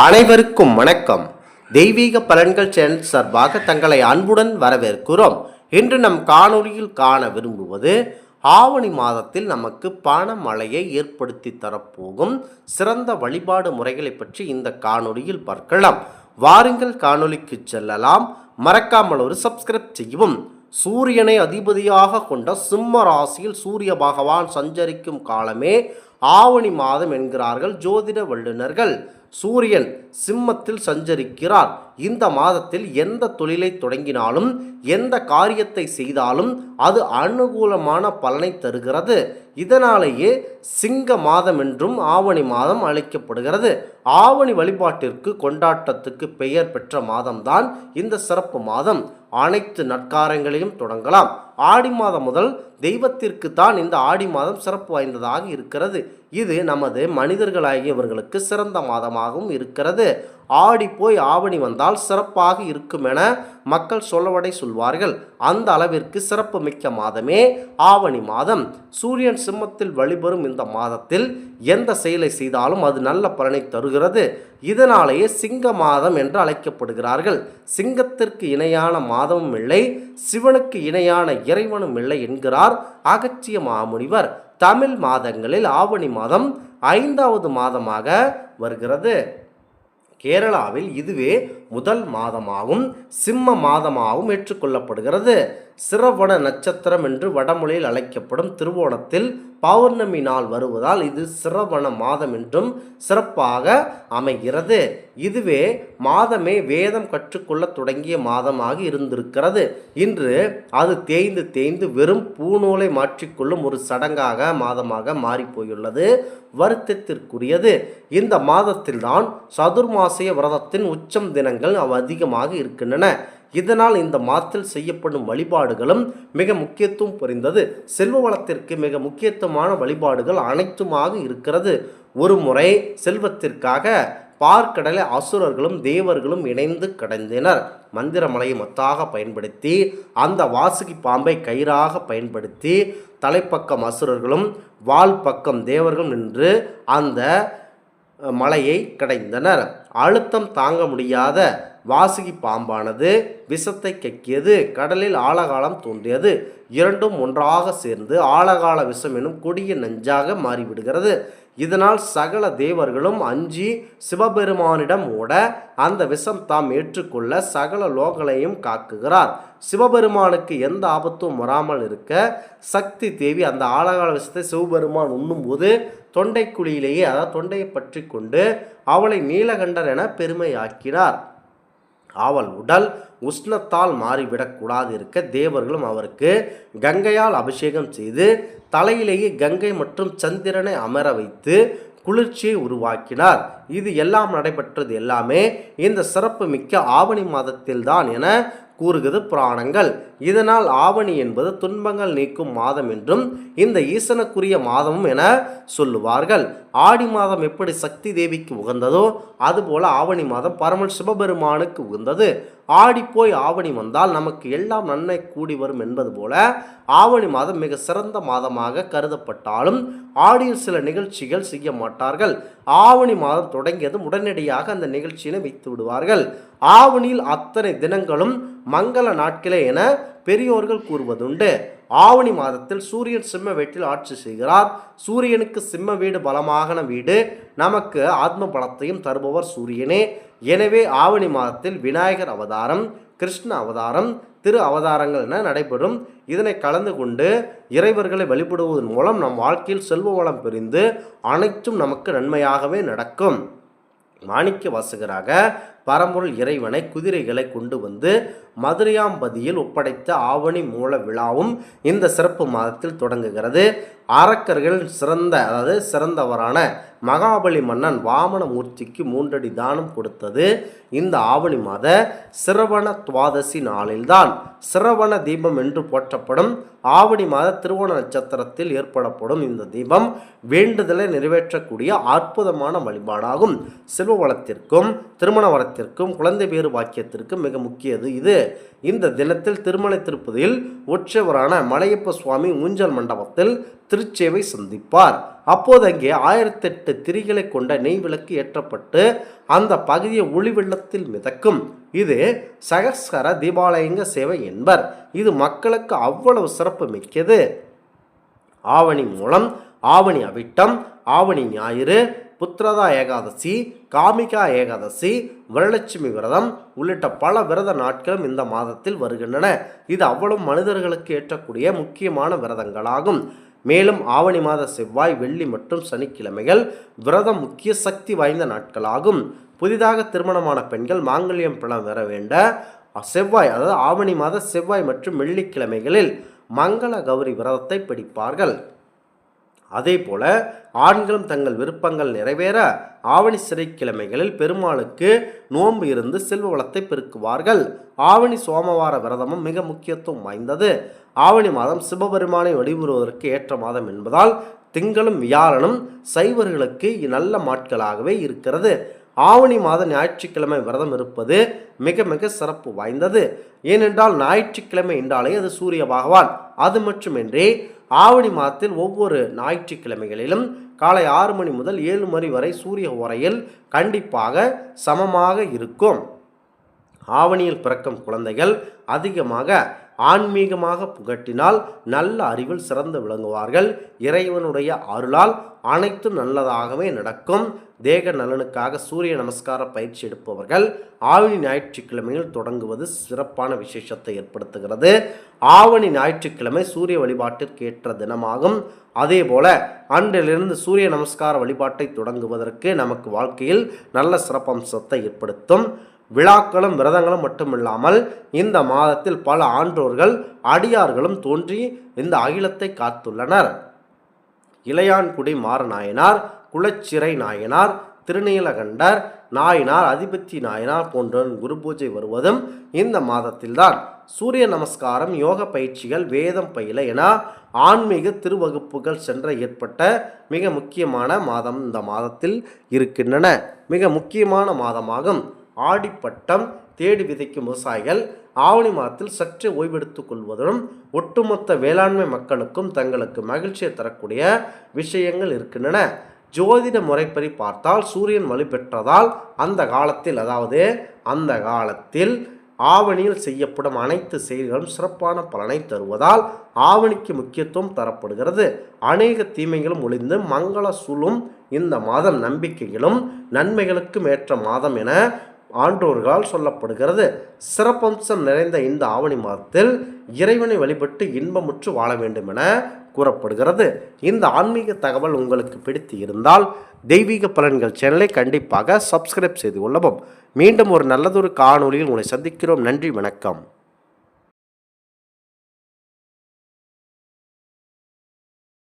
அனைவருக்கும் வணக்கம். தெய்வீக பலன்கள் சேனல் சார்பாக தங்களை அன்புடன் வரவேற்கிறோம். இன்று நம் காணொளியில் காண விரும்புவது ஆவணி மாதத்தில் நமக்கு பண மழையை ஏற்படுத்தி தரப்போகும் சிறந்த வழிபாடு முறைகளை பற்றி இந்த காணொளியில் பார்க்கலாம். வாருங்கள் காணொளிக்கு செல்லலாம். மறக்காமல் ஒரு சப்ஸ்கிரைப் செய்யவும். சூரியனை அதிபதியாக கொண்ட சிம்ம ராசியில் சூரிய பகவான் சஞ்சரிக்கும் காலமே ஆவணி மாதம் என்கிறார்கள் ஜோதிட வல்லுநர்கள். சூரியன் சிம்மத்தில் சஞ்சரிக்கிறார். இந்த மாதத்தில் எந்த தொழிலை தொடங்கினாலும் எந்த காரியத்தை செய்தாலும் அது அனுகூலமான பலனை தருகிறது. இதனாலேயே சிங்க மாதம் என்றும் ஆவணி மாதம் அழைக்கப்படுகிறது. ஆவணி வழிபாட்டிற்கு கொண்டாட்டத்துக்கு பெயர் பெற்ற மாதம்தான் இந்த சிறப்பு மாதம். அனைத்து நற்காரங்களையும் தொடங்கலாம். ஆடி மாதம் முதல் தெய்வத்திற்கு தான் இந்த ஆடி மாதம் சிறப்பு வாய்ந்ததாக இருக்கிறது. இது நமது மனிதர்களாகியவர்களுக்கு சிறந்த மாதமாகவும் இருக்கிறது. ஆடி போய் ஆவணி வந்தால் சிறப்பாக இருக்கும் என மக்கள் சொல்லவடை சொல்வார்கள். அந்த அளவிற்கு சிறப்பு மிக்க மாதமே ஆவணி மாதம். சூரியன் சிம்மத்தில் வழிபெறும் இந்த மாதத்தில் எந்த செயலை செய்தாலும் அது நல்ல பலனை தருகிறது. இதனாலேயே சிங்க மாதம் என்று அழைக்கப்படுகிறார்கள். சிங்கத்திற்கு இணையான மாதமும் இல்லை, சிவனுக்கு இணையான இறைவனும் இல்லை என்கிறார் அகத்திய மாமுனிவர். தமிழ் மாதங்களில் ஆவணி மாதம் 5வது மாதமாக வருகிறது. கேரளாவில் இதுவே முதல் மாதமாகவும் சிம்ம மாதமாகவும் ஏற்றுக்கொள்ளப்படுகிறது. சிரவண நட்சத்திரம் என்று வடமொழியில் அழைக்கப்படும் திருவோணத்தில் பௌர்ணமி நாள் வருவதால் இது சிரவண மாதம் என்றும் சிறப்பாக அமைகிறது. இதுவே மாதமே வேதம் கற்றுக்கொள்ள தொடங்கிய மாதமாக இருந்திருக்கிறது. இன்று அது தேய்ந்து தேய்ந்து வெறும் பூநூலை மாற்றிக்கொள்ளும் ஒரு சடங்காக மாதமாக மாறிப்போயுள்ளது. வருத்தத்திற்குரியது. இந்த மாதத்தில்தான் சதுர்மாசிய விரதத்தின் உச்சம் தினங்கள் அதிகமாக இருக்கின்றன. இதனால் இந்த மாதத்தில் செய்யப்படும் வழிபாடுகளும் மிக முக்கியத்துவம் புரிந்தது. செல்வ வளத்திற்கு மிக முக்கியத்துவமான வழிபாடுகள் அனைத்துமாக இருக்கிறது. ஒரு முறை செல்வத்திற்காக பார்க்கடலை அசுரர்களும் தேவர்களும் இணைந்து கடந்தனர். மந்திரமலையை மத்தாக பயன்படுத்தி அந்த வாசுகி பாம்பை கயிறாக பயன்படுத்தி தலைப்பக்கம் அசுரர்களும் வால் பக்கம் தேவர்களும் நின்று அந்த மலையை கடைந்தனர். அழுத்தம் தாங்க முடியாத வாசுகி பாம்பானது விஷத்தை கக்கியது. கடலில் ஆழகாலம் தோன்றியது. இரண்டும் ஒன்றாக சேர்ந்து ஆழகால விஷம் எனும் கொடிய நஞ்சாக மாறிவிடுகிறது. இதனால் சகல தேவர்களும் அஞ்சி சிவபெருமானிடம் ஓட அந்த விஷம் தாம் ஏற்றுக்கொள்ள சகல லோகங்களையும் காக்குகிறார். சிவபெருமானுக்கு எந்த ஆபத்தும் வராமல் இருக்க சக்தி தேவி அந்த ஆழகால விஷத்தை சிவபெருமான் உண்ணும்போது தொண்டைக்குழியிலேயே அதாவது தொண்டையை பற்றி கொண்டு அவளை நீலகண்டர் என பெருமையாக்கினார். அவள் உடல் உஷ்ணத்தால் மாறிவிடக்கூடாது இருக்க தேவர்களும் அவருக்கு கங்கையால் அபிஷேகம் செய்து தலையிலேயே கங்கை மற்றும் சந்திரனை அமர வைத்து குளிர்ச்சியை உருவாக்கினார். இது எல்லாம் நடைபெற்றது எல்லாமே இந்த சிறப்பு மிக்க ஆவணி மாதத்தில்தான் என கூறுகிறது புராணங்கள். இதனால் ஆவணி என்பது துன்பங்கள் நீக்கும் மாதம் என்றும் இந்த ஈசனுக்குரிய மாதமும் என சொல்லுவார்கள். ஆடி மாதம் எப்படி சக்தி தேவிக்கு உகந்ததோ அதுபோல ஆவணி மாதம் பரமல் சிவபெருமானுக்கு உகந்தது. ஆடி போய் ஆவணி வந்தால் நமக்கு எல்லாம் நன்மை கூடி வரும் என்பது போல ஆவணி மாதம் மிக சிறந்த மாதமாக கருதப்பட்டாலும் ஆடியில் சில நிகழ்ச்சிகள் செய்ய மாட்டார்கள். ஆவணி மாதம் தொடங்கியதும் உடனடியாக அந்த நிகழ்ச்சியினை வைத்து விடுவார்கள். ஆவணியில் அத்தனை தினங்களும் மங்கள நாட்களே என பெரியோர்கள் கூறுவதுண்டு. ஆவணி மாதத்தில் சூரியன் சிம்ம வீட்டில் ஆட்சி செய்கிறார். சூரியனுக்கு சிம்ம வீடு பலமான வீடு. நமக்கு ஆத்ம பலத்தையும் தருபவர் சூரியனே. எனவே ஆவணி மாதத்தில் விநாயகர் அவதாரம், கிருஷ்ண அவதாரம், திரு அவதாரங்கள் என நடைபெறும். இதனை கலந்து கொண்டு இறைவர்களை வழிபடுவதன் மூலம் நம் வாழ்க்கையில் செல்வ வளம் பெரிந்து அனைத்தும் நமக்கு நன்மையாகவே நடக்கும். மாணிக்க வாசகராக பரம்பொருள் இறைவனை குதிரைகளை கொண்டு வந்து மதுரையாம்பதியில் ஒப்படைத்த ஆவணி மூல விழாவும் இந்த சிறப்பு மாதத்தில் தொடங்குகிறது. அரக்கர்கள் சிறந்தவரான மகாபலி மன்னன் வாமனமூர்த்திக்கு 3 அடி தானம் கொடுத்தது இந்த ஆவணி மாத சிரவண துவாதசி நாளில்தான். சிரவண தீபம் என்று போற்றப்படும் ஆவணி மாத திருவோண நட்சத்திரத்தில் ஏற்படப்படும் இந்த தீபம் வேண்டுதலை நிறைவேற்றக்கூடிய அற்புதமான வழிபாடாகும். செல்வ வளத்திற்கும் திருமண வரத்திற்கும் குழந்தை பேறு பாக்கியத்திற்கும் மிக முக்கியது இது. இந்த தினத்தில் திருமலை திருப்பதியில் உற்சவரான மலையப்ப சுவாமி ஊஞ்சல் மண்டபத்தில் திருச்சேவை சந்திப்பார். அப்போது அங்கே 1008 திரிகளை கொண்ட நெய் விளக்கு ஏற்றப்பட்டு அந்த பகுதியை ஒளி வெள்ளத்தில் மிதக்கும். இது சகஸ்கர தீபாலயங்க சேவை என்பர். இது மக்களுக்கு அவ்வளவு சிறப்பு மிக்கது. ஆவணி மூலம், ஆவணி அவிட்டம், ஆவணி ஞாயிறு, புத்திரதா ஏகாதசி, காமிகா ஏகாதசி, வரலட்சுமி விரதம் உள்ளிட்ட பல விரத நாட்களும் இந்த மாதத்தில் வருகின்றன. இது அவ்வளவு மனிதர்களுக்கு ஏற்றக்கூடிய முக்கியமான விரதங்களாகும். மேலும் ஆவணி மாத செவ்வாய், வெள்ளி மற்றும் சனிக்கிழமைகள் விரதம் முக்கிய சக்தி வாய்ந்த நாட்களாகும். புதிதாக திருமணமான பெண்கள் மாங்கல்யம் பலம் பெற வேண்ட செவ்வாய், அதாவது ஆவணி மாத செவ்வாய் மற்றும் வெள்ளிக்கிழமைகளில் மங்கள கௌரி விரதத்தை பிடிப்பார்கள். அதே போல ஆண்களும் தங்கள் விருப்பங்கள் நிறைவேற ஆவணி சிறைக்கிழமைகளில் பெருமாளுக்கு நோன்பு இருந்து செல்வ வளத்தை பெருக்குவார்கள். ஆவணி சோமவார விரதமும் மிக முக்கியத்துவம் வாய்ந்தது. ஆவணி மாதம் சிவபெருமானை வழிபடுவதற்கு ஏற்ற மாதம் என்பதால் திங்களும் வியாழனும் சைவர்களுக்கு நல்ல நாட்களாகவே இருக்கிறது. ஆவணி மாத ஞாயிற்றுக்கிழமை விரதம் இருப்பது மிக மிக சிறப்பு வாய்ந்தது. ஏனென்றால் ஞாயிற்றுக்கிழமை என்றாலே அது சூரிய பகவான். அது மட்டுமின்றி ஆவணி மாதத்தில் ஒவ்வொரு ஞாயிற்றுக்கிழமைகளிலும் காலை 6 மணி முதல் 7 மணி வரை சூரிய ஓரையில் கண்டிப்பாக சமமாக இருக்கும். ஆவணியில் பிறக்கும் குழந்தைகள் அதிகமாக ஆன்மீகமாக புகட்டினால் நல்ல அறிவில் சிறந்து விளங்குவார்கள். இறைவனுடைய அருளால் அனைத்தும் நல்லதாகவே நடக்கும். தேக நலனுக்காக சூரிய நமஸ்கார பயிற்சி எடுப்பவர்கள் ஆவணி ஞாயிற்றுக்கிழமையில் தொடங்குவது சிறப்பான விசேஷத்தை ஏற்படுத்துகிறது. ஆவணி ஞாயிற்றுக்கிழமை சூரிய வழிபாட்டிற்கு ஏற்ற தினமாகும். அதே போல அன்றிலிருந்து சூரிய நமஸ்கார வழிபாட்டை தொடங்குவதற்கு நமக்கு வாழ்க்கையில் நல்ல சிறப்பம்சத்தை ஏற்படுத்தும். விழாக்களும் விரதங்களும் மட்டுமில்லாமல் இந்த மாதத்தில் பல ஆன்றோர்கள் அடியார்களும் தோன்றி இந்த அகிலத்தை காத்துள்ளனர். இளையான்குடி மாறநாயனார், குலச்சிறை நாயனார், திருநீலகண்டர் நாயனார், அதிபத்தி நாயனார் போன்ற குரு பூஜை வருவதும் இந்த மாதத்தில்தான். சூரிய நமஸ்காரம், யோக பயிற்சிகள், வேதம் பயில என ஆன்மீக திருவகுப்புகள் சென்ற ஏற்பட்ட மிக முக்கியமான மாதம் இந்த மாதத்தில் இருக்கின்றன. மிக முக்கியமான மாதமாகும். ஆடிப்பட்டம் தேடி விதைக்கும் விவசாயிகள் ஆவணி மாதத்தில் சற்று ஓய்வெடுத்துக் கொள்வதுடன் ஒட்டுமொத்த வேளாண்மை மக்களுக்கும் தங்களுக்கு மகிழ்ச்சியை தரக்கூடிய விஷயங்கள் இருக்கின்றன. ஜோதிட முறைப்படி பார்த்தால் சூரியன் வலு பெற்றதால் அந்த காலத்தில் ஆவணியில் செய்யப்படும் அனைத்து செயல்களும் சிறப்பான பலனை தருவதால் ஆவணிக்கு முக்கியத்துவம் தரப்படுகிறது. அநேக தீமைகளும் ஒளிந்து மங்கள சூழும் இந்த மாதம் நம்பிக்கைகளும் நன்மைகளுக்கும் ஏற்ற மாதம் என ஆன்றோர்களால் சொல்லப்படுகிறது. சிறப்பம்சம் நிறைந்த இந்த ஆவணி மாதத்தில் இறைவனை வழிபட்டு இன்பமுற்று வாழ வேண்டும் என கூறப்படுகிறது. இந்த ஆன்மீக தகவல் உங்களுக்கு பிடித்து இருந்தால் தெய்வீக பலன்கள் சேனலை கண்டிப்பாக சப்ஸ்கிரைப் செய்து கொள்ளவும். மீண்டும் ஒரு நல்லதொரு காணொளியில் உங்களை சந்திக்கிறோம். நன்றி, வணக்கம்.